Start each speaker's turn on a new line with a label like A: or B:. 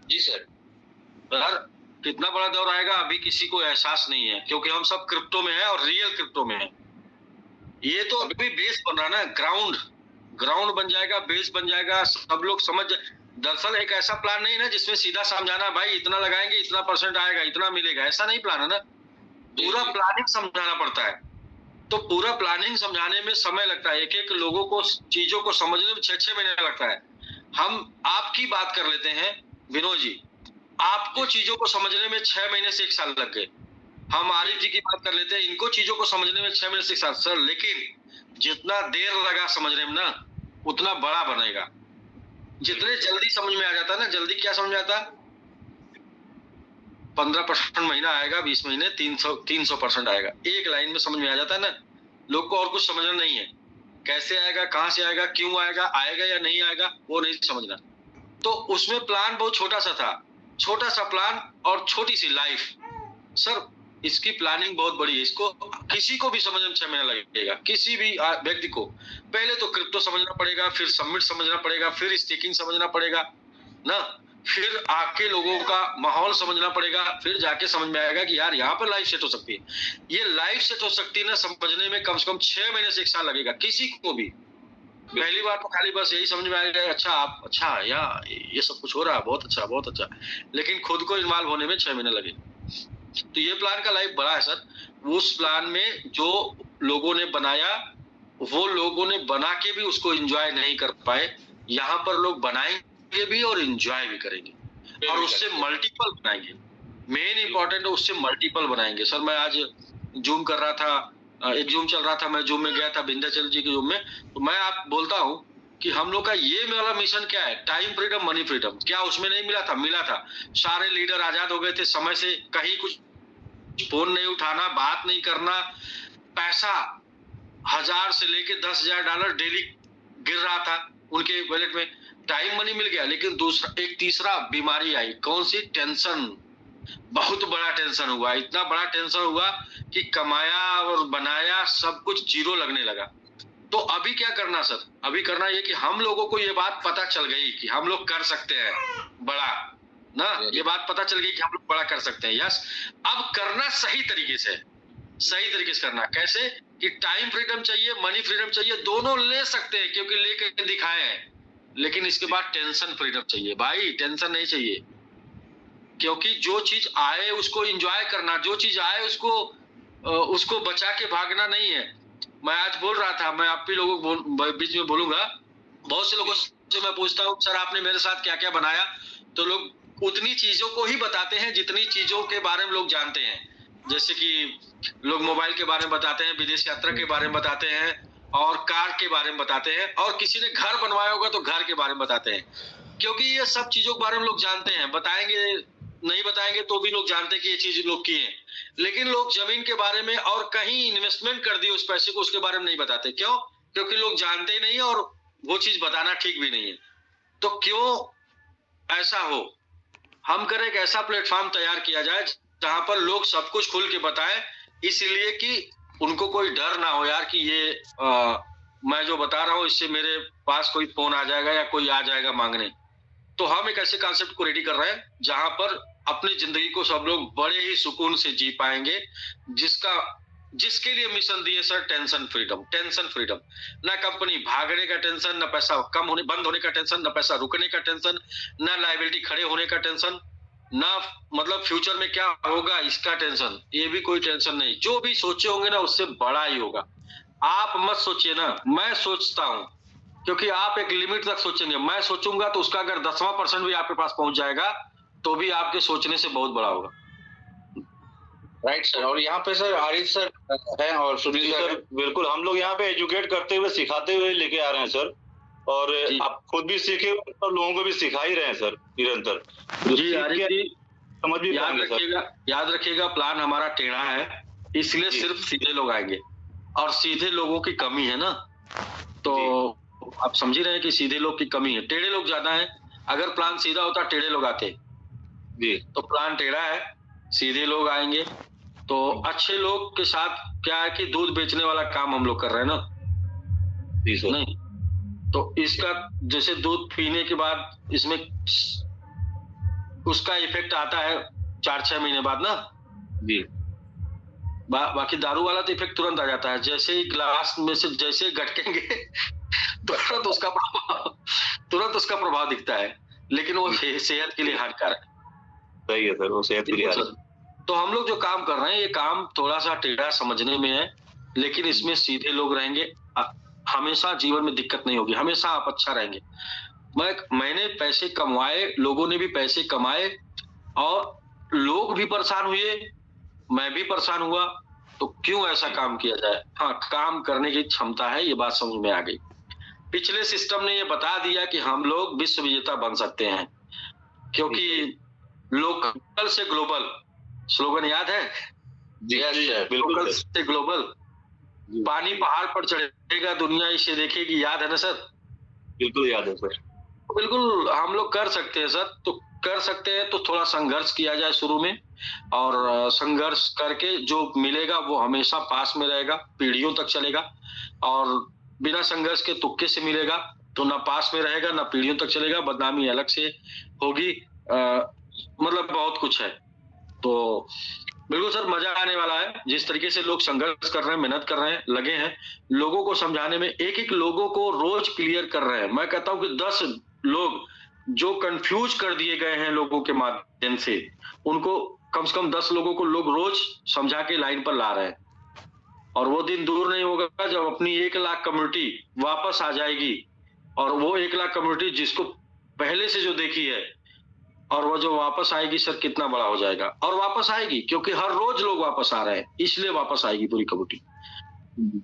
A: जी sir.
B: Sir कितना बड़ा दौर आएगा अभी किसी को एहसास नहीं है, क्योंकि हम सब क्रिप्टो में है और रियल क्रिप्टो में है। ये तो अभी बेस बन रहा है ना, ग्राउंड बन जाएगा, बेस बन जाएगा, सब लोग समझ। दरअसल एक ऐसा प्लान नहीं ना जिसमें सीधा समझाना भाई इतना लगाएंगे इतना परसेंट आएगा इतना मिलेगा, ऐसा नहीं प्लान है ना। पूरा प्लानिंग समझाना पड़ता है। तो पूरा प्लानिंग समझाने में समय लगता है, एक-एक लोगों को चीजों को समझने में 6-6 महीने लगता है। हम आपकी बात कर लेते हैं विनोद जी, आपको चीजों को समझने में 6 महीने से 1 साल लग गए। हम आरिफ जी की बात कर लेते हैं, इनको चीजों को समझने में 6 महीने से 1 साल। सर लेकिन जितना देर लगा समझने में ना, उतना बड़ा बनेगा। जितने जल्दी समझ में आ जाता है ना, जल्दी क्या समझ में आता है? 15% महीना आएगा, 20 महीने 300% आएगा। एक लाइन में समझ में आ जाता है ना। लोग को और कुछ समझना नहीं है। कैसे आएगा, कहां से आएगा, क्यों आएगा, आएगा या नहीं आएगा, वो नहीं समझना। तो उसमें प्लान बहुत छोटा सा था, छोटा सा प्लान और छोटी सी लाइफ। सर इसकी प्लानिंग बहुत बड़ी है, इसको किसी को भी समझने में 6 महीना लगेगा, किसी भी व्यक्ति को। पहले तो क्रिप्टो समझना पड़ेगा, फिर सबमिट समझना पड़ेगा, फिर स्टेकिंग समझना पड़ेगा ना, फिर आके लोगों का माहौल समझना पड़ेगा, फिर जाके समझ में आएगा कि यार यहाँ पर लाइफ सेट हो सकती है। ये लाइफ सेट हो सकती है ना, समझने में कम से कम 6 महीने से 1 साल लगेगा किसी को भी। पहली बार तो खाली बस यही समझ में आएगा, अच्छा आप अच्छा यार ये सब कुछ हो रहा है, बहुत अच्छा बहुत अच्छा। लेकिन खुद को इन्वॉल्व होने में 6 महीने लगे। तो ये प्लान का लाइफ बड़ा है सर। उस प्लान में जो लोगों ने बनाया, वो लोगों ने बना के भी उसको एंजॉय नहीं कर पाए। यहाँ पर लोग बनाएंगे भी और एंजॉय भी करेंगे और उससे मल्टीपल बनाएंगे। मेन इंपॉर्टेंट है उससे मल्टीपल बनाएंगे। सर मैं आज जूम कर रहा था, एक जूम चल रहा था, मैं जूम में गया था विंध्याचल जी के जूम में, तो मैं आप बोलता हूँ कि हम लोग का ये वाला मिशन क्या है, टाइम फ्रीडम मनी फ्रीडम, क्या उसमें नहीं मिला था? मिला था। सारे लीडर आजाद हो गए थे समय से, कहीं कुछ फोन नहीं उठाना, बात नहीं करना, पैसा 1000 से लेके $10,000 डेली गिर रहा था उनके वॉलेट में। टाइम मनी मिल गया, लेकिन दूसरा एक तीसरा बीमारी आई, कौन सी? टेंशन। बहुत बड़ा टेंशन हुआ, इतना बड़ा टेंशन हुआ कि कमाया और बनाया सब कुछ जीरो लगने लगा। तो अभी क्या करना सर? अभी करना ये कि हम लोगों को ये बात पता चल गई कि हम लोग कर सकते हैं बड़ा ना, ये बात पता चल गई कि हम लोग बड़ा कर सकते हैं। यस, अब करना सही तरीके से, सही तरीके से करना। कैसे? कि टाइम फ्रीडम चाहिए, मनी फ्रीडम चाहिए, दोनों ले सकते हैं क्योंकि लेके दिखाए हैं। लेकिन इसके बाद टेंशन फ्रीडम चाहिए भाई, टेंशन नहीं चाहिए। क्योंकि जो चीज आए उसको एंजॉय करना, जो चीज आए उसको बचा के भागना नहीं है। मैं आज बोल रहा था, मैं आप भी लोगों को बीच में बोलूंगा, बहुत से लोगों से मैं पूछता हूँ सर आपने मेरे साथ क्या क्या बनाया, तो लोग उतनी चीजों को ही बताते हैं जितनी चीजों के बारे में लोग जानते हैं। जैसे कि लोग मोबाइल के बारे में बताते हैं, विदेश यात्रा के बारे में बताते हैं, और कार के बारे में बताते हैं, और किसी ने घर बनवाया होगा तो घर के बारे में बताते हैं। क्योंकि ये सब चीजों के बारे में लोग जानते हैं, बताएंगे नहीं बताएंगे तो भी लोग जानते हैं कि ये चीज लोग की है। लेकिन लोग जमीन के बारे में और कहीं इन्वेस्टमेंट कर दिए उस पैसे को, उसके बारे में नहीं बताते। क्यों? क्योंकि लोग जानते ही नहीं है और वो चीज बताना ठीक भी नहीं है। तो क्यों ऐसा हो, हम करें एक ऐसा प्लेटफॉर्म तैयार किया जाए जहां पर लोग सब कुछ खुल के बताएं, इसलिए कि उनको कोई डर ना हो यार कि ये मैं जो बता रहा हूँ इससे मेरे पास कोई फोन आ जाएगा या कोई आ जाएगा मांगने। तो हम एक ऐसे कॉन्सेप्ट को रेडी कर रहे हैं जहां पर अपनी जिंदगी को सब लोग बड़े ही सुकून से जी पाएंगे, जिसका जिसके लिए मिशन दिए sir, tension freedom. Tension freedom, ना कंपनी भागने का टेंशन, ना पैसा कम होने बंद होने का टेंशन, ना पैसा रुकने का टेंशन, ना लायबिलिटी खड़े होने का टेंशन, ना मतलब फ्यूचर में क्या होगा इसका टेंशन। ये भी कोई टेंशन नहीं, जो भी सोचे होंगे ना उससे बड़ा ही होगा। आप मत सोचिए ना, मैं सोचता हूँ, क्योंकि आप एक लिमिट तक सोचेंगे, मैं सोचूंगा तो उसका अगर 10वां% भी आपके पास पहुंच जाएगा तो भी आपके सोचने से बहुत बड़ा होगा।
A: Right sir. और यहाँ पे सर आरिफ सर हैं और सुनील सर,
C: बिल्कुल हम लोग यहाँ पे एजुकेट करते हुए सिखाते हुए लेके आ रहे हैं सर, और आप खुद भी सीखे और लोगों को भी सिखा ही रहे हैं सर निरंतर।
B: जी आरिफ जी,
C: समझ भी
B: याद रखिएगा प्लान हमारा टेढ़ा है, इसलिए सिर्फ सीधे लोग आएंगे, और सीधे लोगों की कमी है ना, तो आप समझ रहे हैं कि सीधे लोग की कमी है, टेढ़े लोग ज्यादा है। अगर प्लान सीधा होता टेढ़े लोग आते जी, तो प्लान टेढ़ा है, सीधे लोग आएंगे। तो अच्छे लोग के साथ क्या है कि दूध बेचने वाला काम हम लोग कर रहे हैं ना, जी सर। नहीं तो इसका जैसे दूध पीने के बाद इसमें उसका इफेक्ट आता है 4-6 महीने बाद ना
C: जी।
B: बाकी दारू वाला तो इफेक्ट तुरंत आ जाता है, जैसे ही ग्लास में से जैसे गटकेंगे तुरंत उसका प्रभाव दिखता है, लेकिन वो सेहत के लिए हानिकारक है।
C: सही है सर, वो सेहत के लिए हानिकारक।
B: तो हम लोग जो काम कर रहे हैं, ये काम थोड़ा सा टेढ़ा समझने में है, लेकिन इसमें सीधे लोग रहेंगे, हमेशा जीवन में दिक्कत नहीं होगी, हमेशा आप अच्छा रहेंगे। मैंने पैसे कमाए, लोगों ने भी पैसे कमाए, और लोग भी परेशान हुए, मैं भी परेशान हुआ, तो क्यों ऐसा काम किया जाए? हाँ, काम करने की क्षमता है, ये बात समझ में आ गई। पिछले सिस्टम ने ये बता दिया कि हम लोग विश्व विजेता बन सकते हैं, क्योंकि लोकल से ग्लोबल स्लोगन याद है?
C: जी बिल्कुल।
B: लोकल से ग्लोबल, पानी पहाड़ पर चढ़ेगा, दुनिया इसे देखेगी, याद है ना सर?
C: बिल्कुल याद है सर।
B: बिल्कुल हम लोग कर सकते हैं सर। तो कर सकते हैं तो थोड़ा संघर्ष किया जाए शुरू में, और संघर्ष करके जो मिलेगा वो हमेशा पास में रहेगा, पीढ़ियों तक चलेगा। और बिना संघर्ष के तुक्के से मिलेगा तो ना पास में रहेगा ना पीढ़ियों तक चलेगा, बदनामी अलग से होगी। मतलब बहुत कुछ है। तो बिल्कुल सर, मजा आने वाला है। जिस तरीके से लोग संघर्ष कर रहे हैं, मेहनत कर रहे हैं, लगे हैं, लोगों को समझाने में, एक लोगों को रोज क्लियर कर रहे हैं। मैं कहता हूं कि 10 लोग जो कंफ्यूज कर दिए गए हैं लोगों के माध्यम से, उनको कम से कम 10 लोगों को लोग रोज समझा के लाइन पर ला रहे हैं। और वो दिन दूर नहीं होगा जब अपनी 1 लाख कम्युनिटी वापस आ जाएगी, और वो 1 लाख कम्युनिटी जिसको पहले से जो देखी है, और वो जो वापस आएगी सर, कितना बड़ा हो जाएगा। और वापस आएगी क्योंकि हर रोज लोग वापस आ रहे हैं, इसलिए वापस आएगी पूरी कम्युनिटी।